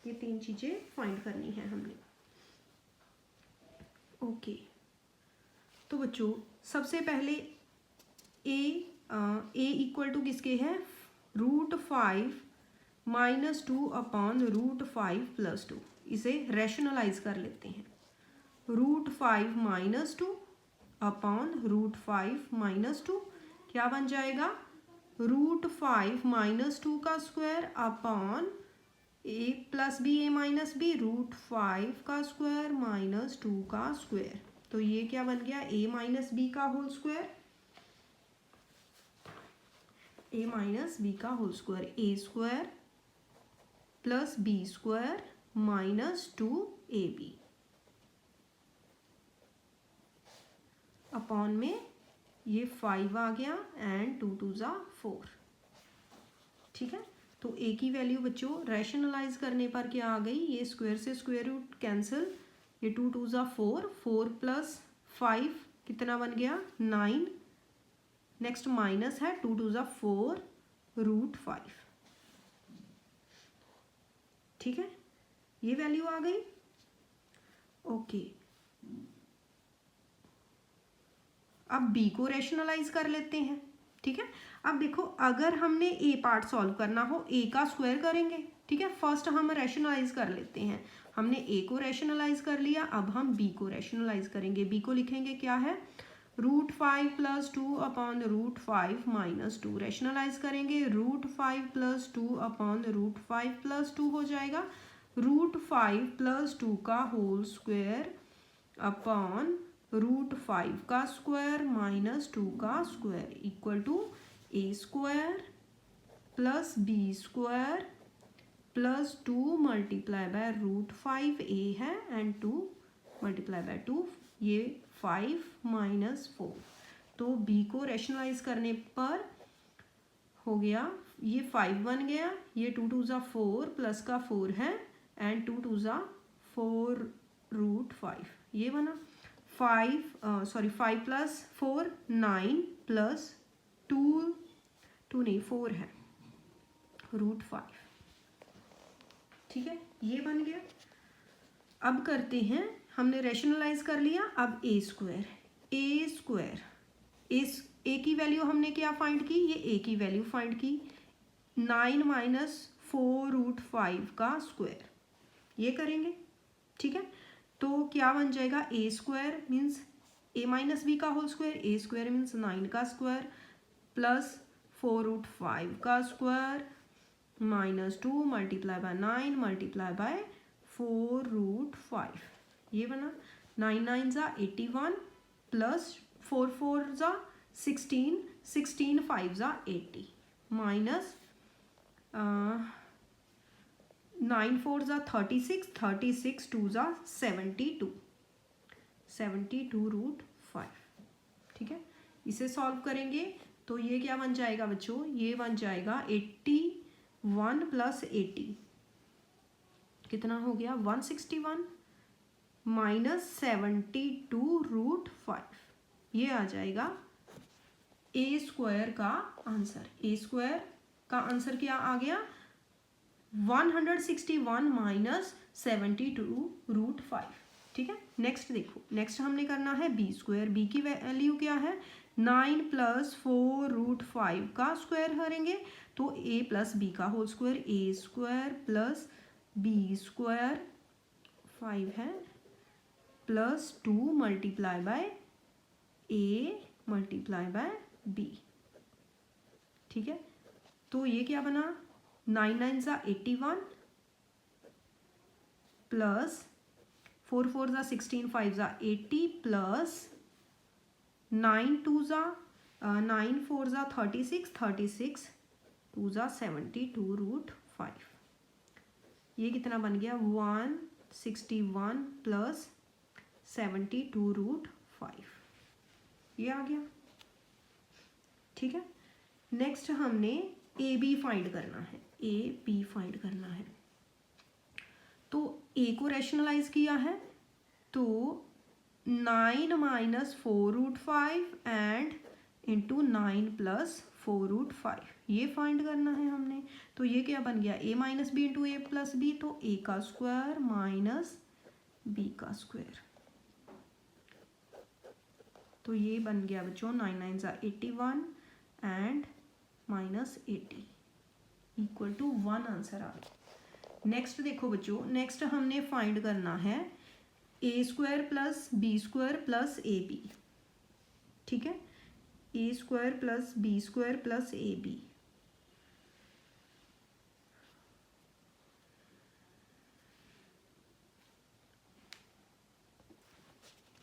ये 3 चीज़ें फाइंड करनी है हमने। ओके, तो बच्चों सबसे पहले ए इक्वल टू किसके है, √5 - 2 अपॉन √5 + 2। इसे रैशनलाइज कर लेते हैं। √5 - 2 अपॉन √5 - 2 क्या बन जाएगा, √5 - 2 का square upon a + b a - b √5 का स्क्वायर -2 का स्क्वायर। तो ये क्या बन गया, a - b का होल स्क्वायर, a - b का whole square, a square plus b square -2ab upon में ये 5 आ गया एंड 2 2 ज़ा 4। ठीक है, तो a की वैल्यू बच्चों रैशनलाइज करने पर क्या आ गई, ये स्क्वायर से स्क्वायर रूट कैंसिल, ये 2 2 ज़ा 4, 4 + 5 कितना बन गया 9, नेक्स्ट माइनस है 2 2 ज़ा 4 √5। ठीक है, ये वैल्यू आ गई। ओके, अब b को रैशनलाइज कर लेते हैं। ठीक है, अब देखो अगर हमने a पार्ट सॉल्व करना हो a का स्क्वायर करेंगे। ठीक है, फर्स्ट हम रैशनलाइज कर लेते हैं। हमने a को रैशनलाइज कर लिया, अब हम b को रैशनलाइज करेंगे। b को लिखेंगे क्या है, √5 + 2 अपॉन √5 - 2 रैशनलाइज करेंगे, √5 + 2 अपॉन √5 + 2 हो जाएगा √5 + 2 का होल स्क्वायर अपॉन √5 का स्क्वायर -2 का square equal to a square plus b square plus 2 × √5a है एंड 2 × 2 ये 5 - 4। तो b को रैशनलाइज करने पर हो गया, ये 5 बन गया, ये 2 2 ज़ा 4 प्लस का 4 है एंड 2 2 ज़ा 4 √5 ये बना 5 + 4 9 प्लस 2 नहीं 4 है √5। ठीक है, ये बन गया। अब करते हैं, हमने रैशनलाइज कर लिया, अब a स्क्वायर a की वैल्यू हमने क्या फाइंड की, ये a की वैल्यू फाइंड की 9 - 4 √5 का स्क्वायर, ये करेंगे। ठीक है, तो क्या बन जाएगा, a square means a - b का whole square, a square means 9 का स्क्वायर प्लस 4 √5 का स्क्वायर -2 × 9 × 4 √5 ये बना 9 9 ज़ा 81 प्लस 4 4 ज़ा 16 16 5 ज़ा 80 माइनस 9 4 ज़ा 36 36 2 ज़ा 72 √5। ठीक है, इसे सॉल्व करेंगे तो ये क्या बन जाएगा बच्चों, ये बन जाएगा 81 + 80 कितना हो गया 161 -72 √5 ये आ जाएगा a स्क्वायर का आंसर। a स्क्वायर का आंसर क्या आ गया 161 - 72 √5। ठीक है, नेक्स्ट देखो, नेक्स्ट हमने करना है b स्क्वायर। b की वैल्यू क्या है 9 + 4 √5 का स्क्वायर करेंगे तो a + b का whole square, a square plus b square 5 है प्लस 2 × a × b। ठीक है, तो ये क्या बना 9 9 ज़ा 81 प्लस 4 4 ज़ा 16 5 ज़ा 80 प्लस 9 4 ज़ा 36 36 2 ज़ा 72 √5 ये कितना बन गया 161 प्लस 72 √5 ये आ गया। ठीक है, नेक्स्ट हमने ए बी फाइंड करना है, ए बी फाइंड करना है। तो ए को रैशनलाइज किया है तो 9 - 4 √5 एंड इंटू 9 + 4 √5 ये फाइंड करना है हमने। तो ये क्या बन गया a - b × a + b, तो a का स्क्वायर माइनस b का स्क्वायर तो ये बन गया बच्चों 9 9 ज़ा 81 एंड -80 इक्वल टू 1 आंसर आ गया। नेक्स्ट देखो बच्चों, नेक्स्ट हमने फाइंड करना है A square plus B square plus A B. ठीक है, A square plus B square plus A B.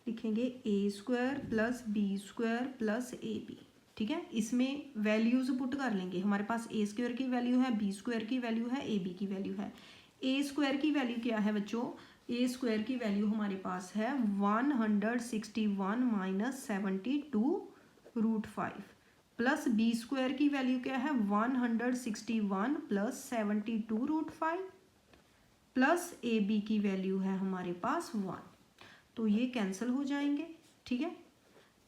लिखेंगे A square plus B square plus A B. ठीक है, इसमें वैल्यूज पुट कर लेंगे। हमारे पास ए स्क्वायर की वैल्यू है, बी स्क्वायर की वैल्यू है, ए बी की वैल्यू है। ए स्क्वायर की वैल्यू क्या है बच्चों? ए स्क्वायर की वैल्यू हमारे पास है 161 माइनस 72√5 प्लस बी स्क्वायर की वैल्यू क्या है 161 प्लस 72√5 प्लस ए बी की वैल्यू है हमारे पास 1। तो ये कैंसिल हो जाएंगे। ठीक है,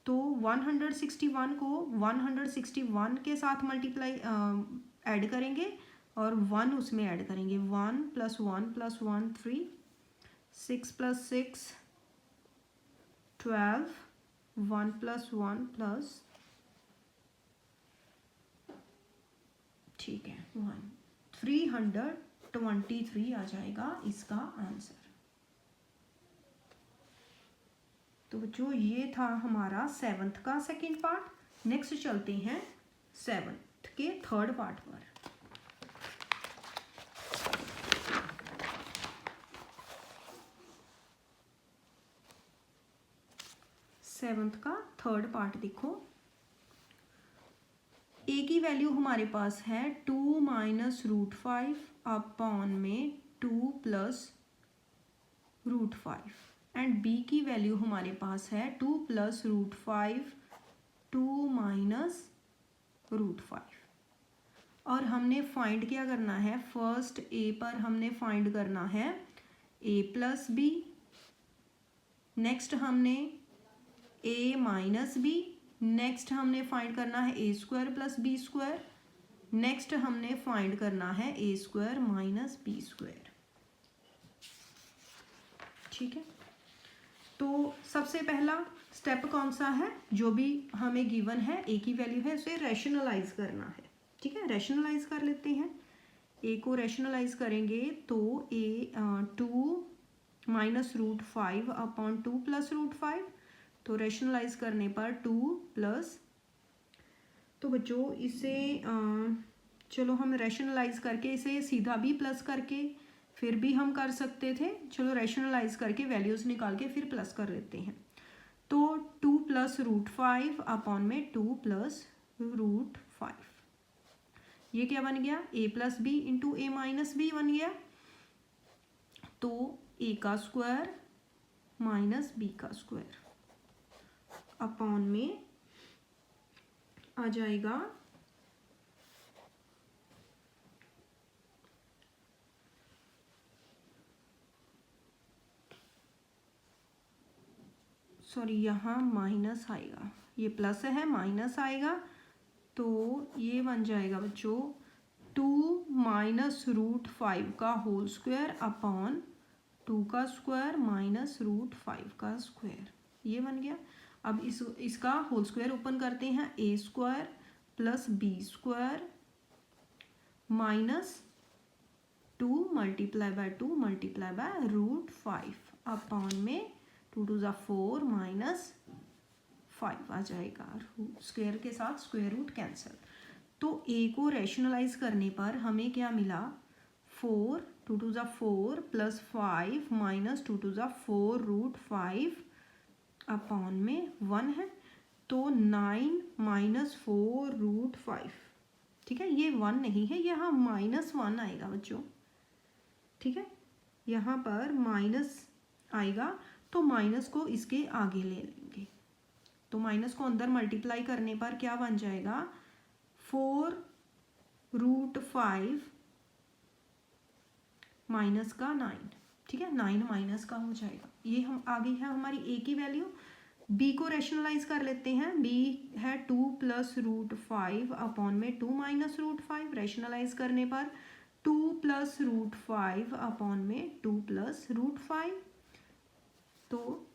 तो 161 को 161 के साथ मल्टीप्लाई ऐड करेंगे और 1 उसमें ऐड करेंगे। 1 + 1 + 1 3, 6 + 6 12, 1 + 1 प्लस, ठीक है 1, 323 आ जाएगा इसका आंसर। तो बच्चों ये था हमारा 7th का सेकंड पार्ट। नेक्स्ट चलते हैं 7th के थर्ड पार्ट पर। सेवंथ का थर्ड पार्ट देखो, ए की वैल्यू हमारे पास है 2 - √5 अपॉन में 2 + √5 एंड बी की वैल्यू हमारे पास है 2 + √5 2 - √5। और हमने फाइंड क्या करना है? फर्स्ट ए पर हमने फाइंड करना है a + b, नेक्स्ट हमने a - b, नेक्स्ट हमने फाइंड करना है a² + b², नेक्स्ट हमने फाइंड करना है a² - b²। ठीक है, तो सबसे पहला स्टेप कौन सा है? जो भी हमें गिवन है ए की वैल्यू है उसे रैशनलाइज करना है। ठीक है, रैशनलाइज कर लेते हैं। ए को रैशनलाइज करेंगे तो ए 2 - √5 अपॉन 2 + √5, तो रैशनलाइज करने पर 2 प्लस, तो बच्चों इसे चलो हम रैशनलाइज करके इसे सीधा भी प्लस करके फिर भी हम कर सकते थे। चलो रैशनलाइज करके वैल्यूज निकाल के फिर प्लस कर लेते हैं। तो 2 + √5 अपॉन में 2 + √5, ये क्या बन गया? a + b into a - b बन गया। तो a का स्क्वायर माइनस b का स्क्वायर अपॉन में आ जाएगा सॉरी यहाँ माइनस आएगा, ये प्लस है माइनस आएगा, तो ये बन जाएगा बच्चों 2 - √5 का होल स्क्वायर अपॉन 2 का स्क्वायर माइनस √5 का स्क्वायर, ये बन गया। अब इसका होल स्क्वायर ओपन करते हैं, a² + b² माइनस 2 × 2 × √5 अपॉन में 2 2 ज़ा 4 -5 आ जाएगा। स्क्वायर के साथ स्क्वायर रूट कैंसिल। तो a को रैशनलाइज करने पर हमें क्या मिला? 4 2 2 ज़ा 4 + 5 - 2 2 ज़ा 4 √5 अपॉन में 1 है, तो 9 - 4 √5। ठीक है, ये 1 नहीं है, यहाँ -1 आएगा बच्चों। ठीक है, यहाँ पर माइनस आएगा तो माइनस को इसके आगे ले लेंगे, तो माइनस को अंदर मल्टीप्लाई करने पर क्या बन जाएगा? 4 √5 माइनस का 9। ठीक है, 9 माइनस का हो जाएगा। ये हम आ गई है हमारी ए की वैल्यू। बी को रैशनलाइज कर लेते हैं। बी है 2 + √5 अपॉन में 2 - √5, रैशनलाइज करने पर 2 + √5 अपॉन में 2 + √5, तो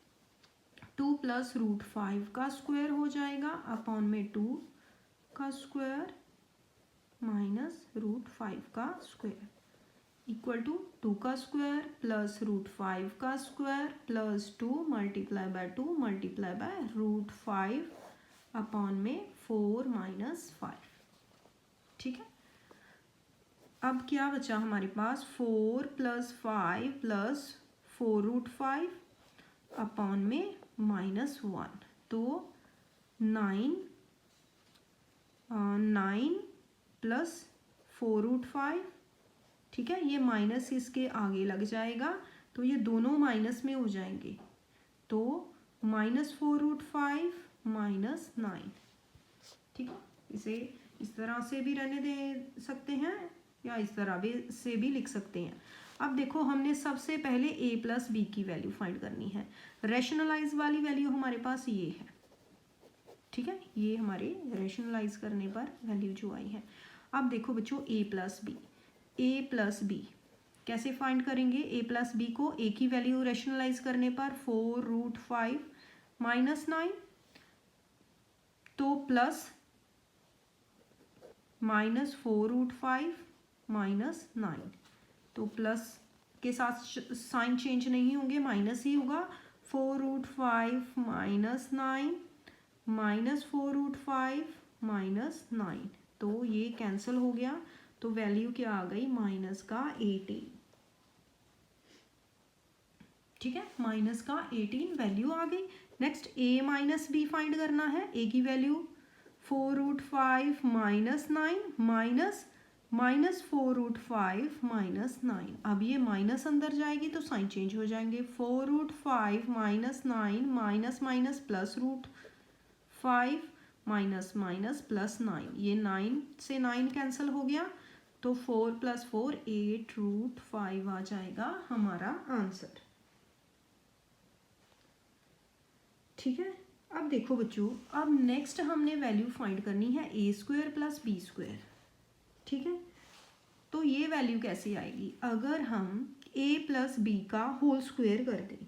2 प्लस रूट 5 का स्क्वायर हो जाएगा अपॉन में 2 का स्क्वायर माइनस रूट 5 का स्क्वायर इक्वल टू 2 का स्क्वायर प्लस रूट 5 का square plus 2 multiply by 2 multiply by root 5 upon में 4 माइनस 5। ठीक है, अब क्या बचा हमारे पास 4 प्लस 5 प्लस 4 रूट 5 अपॉन में माइनस 1, तो 9 प्लस 4 रूट 5। ठीक है, ये माइनस इसके आगे लग जाएगा तो ये दोनों माइनस में हो जाएंगे, तो -4 रूट 5 माइनस 9। ठीक है, इसे इस तरह से भी रहने दे सकते हैं या इस तरह भी से भी लिख सकते हैं। अब देखो, हमने सबसे पहले a प्लस बी की वैल्यू फाइंड करनी है। रैशनलाइज वाली वैल्यू हमारे पास ये है। ठीक है, ये हमारे रैशनलाइज करने पर वैल्यू जो आई है। अब देखो बच्चों, a प्लस बी कैसे फाइंड करेंगे? a प्लस बी को a की वैल्यू रैशनलाइज करने पर 4 रूट 5 माइनस 9, तो प्लस -4 रूट 5 माइनस 9, तो प्लस के साथ साइन चेंज नहीं होंगे, माइनस ही होगा। 4 रूट 5 माइनस 9 -4 रूट 5 माइनस 9, तो ये कैंसिल हो गया, तो वैल्यू क्या आ गई? माइनस का 18। ठीक है, माइनस का 18 वैल्यू आ गई। Next a minus B find करना है। a की value 4 root 5 minus 9 minus 4 root 5 minus 9। अब ये माइनस अंदर जाएगी तो साइन चेंज हो जाएंगे। 4 root 5 minus 9 minus minus plus root 5 minus minus plus 9, ये 9 से 9 कैंसिल हो गया, तो 4 प्लस 4 8 रूट 5 आ जाएगा हमारा आंसर। ठीक है, अब देखो बच्चों, अब नेक्स्ट हमने वैल्यू फाइंड करनी है a square plus B square. ठीक है, तो ये वैल्यू कैसे आएगी? अगर हम a प्लस बी का होल स्क्वायर कर दें।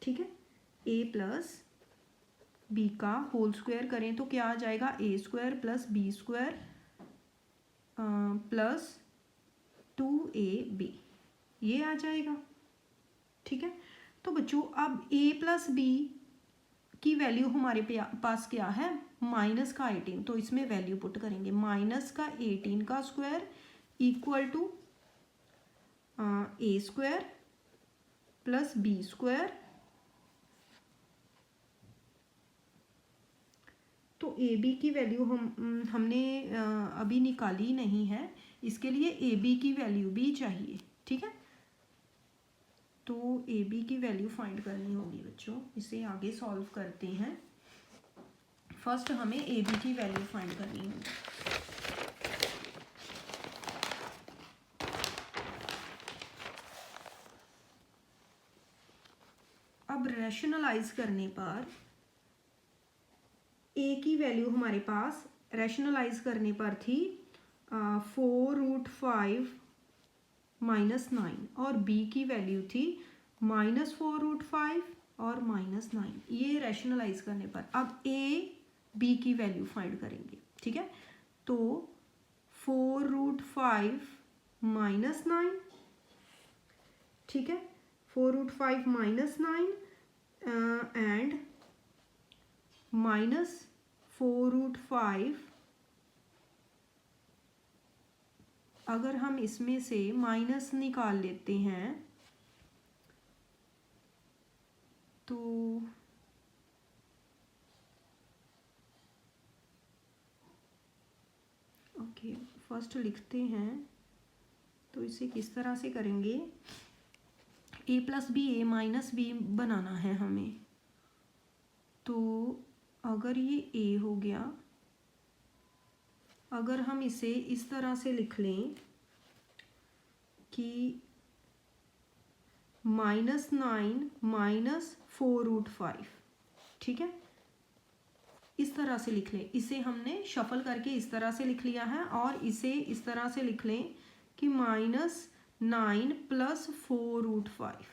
ठीक है, a प्लस बी का होल स्क्वायर करें तो क्या आ जाएगा? a square plus B square plus 2ab, ये आ जाएगा। ठीक है, तो बच्चों अब a प्लस बी की वैल्यू हमारे पास क्या है? माइनस का 18, तो इसमें वैल्यू पुट करेंगे। माइनस का 18 का square equal to a square plus B square, तो ए बी की वैल्यू हमने अभी निकाली नहीं है, इसके लिए ए बी की वैल्यू भी चाहिए। ठीक है, तो ए बी की वैल्यू फाइंड करनी होगी बच्चों। इसे आगे सॉल्व करते हैं। फर्स्ट हमें ए बी की वैल्यू फाइंड करनी होगी। अब रैशनलाइज करने पर a की वैल्यू हमारे पास रैशनलाइज करने पर थी 4 रूट 5 माइनस 9, और b की वैल्यू थी -4 रूट 5 और माइनस 9, ये रैशनलाइज करने पर। अब a b की वैल्यू फाइंड करेंगे। ठीक है, तो 4 रूट 5 माइनस 9, ठीक है, 4 रूट 5 माइनस 9 एंड -4 रूट 5, अगर हम इसमें से माइनस निकाल लेते हैं तो ओके, फर्स्ट लिखते हैं, तो इसे किस तरह से करेंगे? a plus B a minus B बनाना है हमें, तो अगर ये a हो गया, अगर हम इसे इस तरह से लिख लें कि -9 -4 रूट 5, ठीक है, इस तरह से लिख लें। इसे हमने शफल करके इस तरह से लिख लिया है, और इसे इस तरह से लिख लें कि -9 + 4 रूट 5।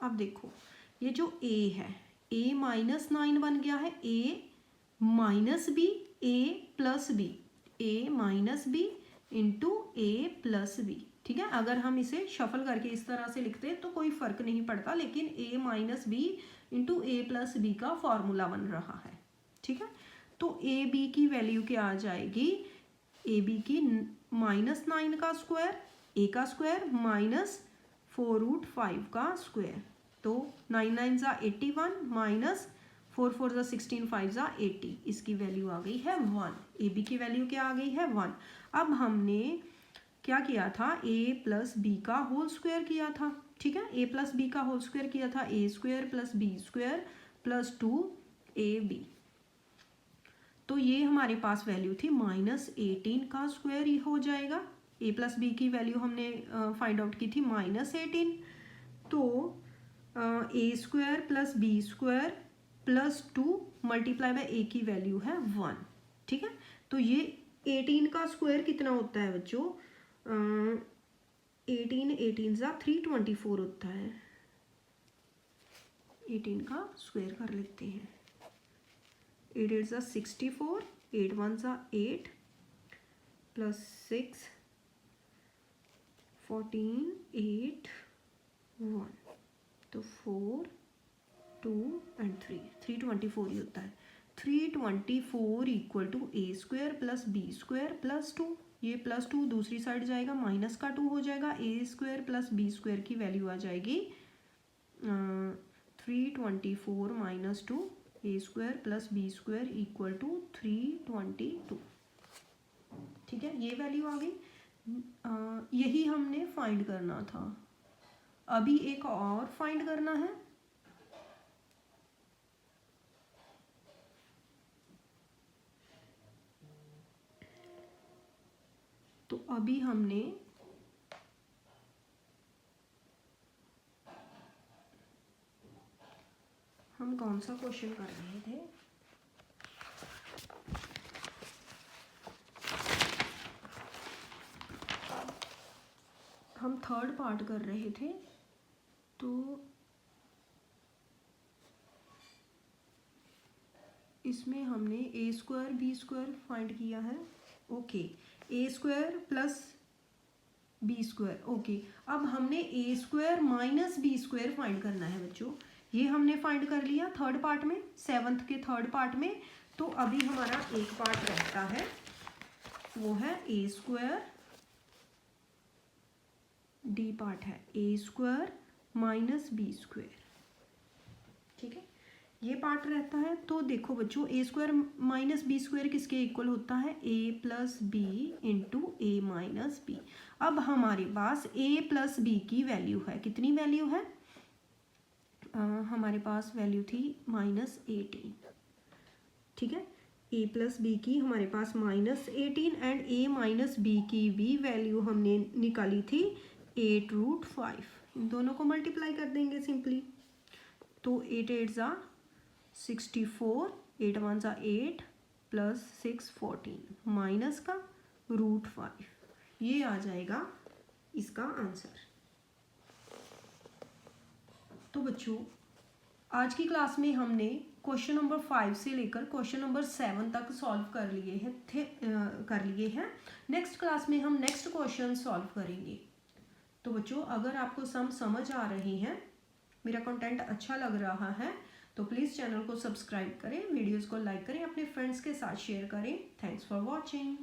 अब देखो, ये जो a है a माइनस 9 बन गया है a minus b a plus B, a minus B into a plus b. ठीक है, अगर हम इसे शफल करके इस तरह से लिखते हैं तो कोई फ़र्क नहीं पड़ता, लेकिन a minus B into A plus B का फॉर्मूला बन रहा है। ठीक है, तो ए बी की वैल्यू क्या आ जाएगी, ए बी की -9 का स्क्वायर, ए का स्क्वायर माइनस 4√5 का स्क्वायर, तो 9 9 ज़ा 81 माइनस 4 4 ज़ा 16 5 ज़ा 80, इसकी वैल्यू आ गई है 1। ए बी की वैल्यू क्या आ गई है 1। अब हमने क्या किया था, a प्लस बी का होल स्क्वायर किया था। ठीक है, a प्लस बी का होल स्क्वायर किया था, a square plus B square plus 2ab। तो ये हमारे पास वैल्यू थी -18 का स्क्वायर ही हो जाएगा। a प्लस बी की वैल्यू हमने फाइंड आउट की थी -18, तो a square plus B square plus 2 multiply by a की वैल्यू है 1। ठीक है, तो ये 18 का स्क्वायर कितना होता है बच्चों, 18 ज़ा 324 होता है। 18 का स्क्वायर कर लेते हैं, 8 8 ज़ा 64, 8 1 ज़ा 8 प्लस 6 14 8 1, तो 4 2 एंड 324 ही होता है। 324 equal to a square plus B square plus 2, ये प्लस 2 दूसरी साइड जाएगा, माइनस का 2 हो जाएगा, a square plus B square की वैल्यू आ जाएगी 324 minus 2, a square plus B square equal to 322। ठीक है, ये वैल्यू आ गई। यही हमने फाइंड करना था। अभी एक और फाइंड करना है, तो अभी हम कौन सा क्वेश्चन कर रहे थे, हम थर्ड पार्ट कर रहे थे। तो इसमें हमने A square B square find किया है। Okay, A square plus B square, okay. अब हमने A square minus B square find करना है बच्चों। ये हमने फाइंड कर लिया थर्ड पार्ट में, 7th के थर्ड पार्ट में। तो अभी हमारा एक पार्ट रहता है, वो है ए स्क्वायर, डी पार्ट है A square minus B square. ठीक है, ये पार्ट रहता है। तो देखो बच्चों, ए स्क्वायर माइनस बी स्क्वायर किसके इक्वल होता है, ए plus B into A minus B. अब हमारे पास ए प्लस बी की वैल्यू है, कितनी वैल्यू है, हमारे पास वैल्यू थी -18। ठीक है, ए प्लस बी की हमारे पास -18 एंड ए माइनस बी की भी वैल्यू हमने निकाली थी 8√5। इन दोनों को मल्टीप्लाई कर देंगे सिंपली, तो 8 8 ज़ा 64, 8 1 ज़ा 8 प्लस 6 14 माइनस का √5, ये आ जाएगा इसका आंसर। तो बच्चों, आज की क्लास में हमने क्वेश्चन नंबर 5 से लेकर क्वेश्चन नंबर 7 तक सॉल्व कर लिए हैं। नेक्स्ट क्लास में हम नेक्स्ट क्वेश्चन सॉल्व करेंगे। तो बच्चों, अगर आपको समझ आ रही हैं, मेरा कंटेंट अच्छा लग रहा है, तो प्लीज़ चैनल को सब्सक्राइब करें, वीडियोस को लाइक करें, अपने फ्रेंड्स के साथ शेयर करें। Thanks for watching.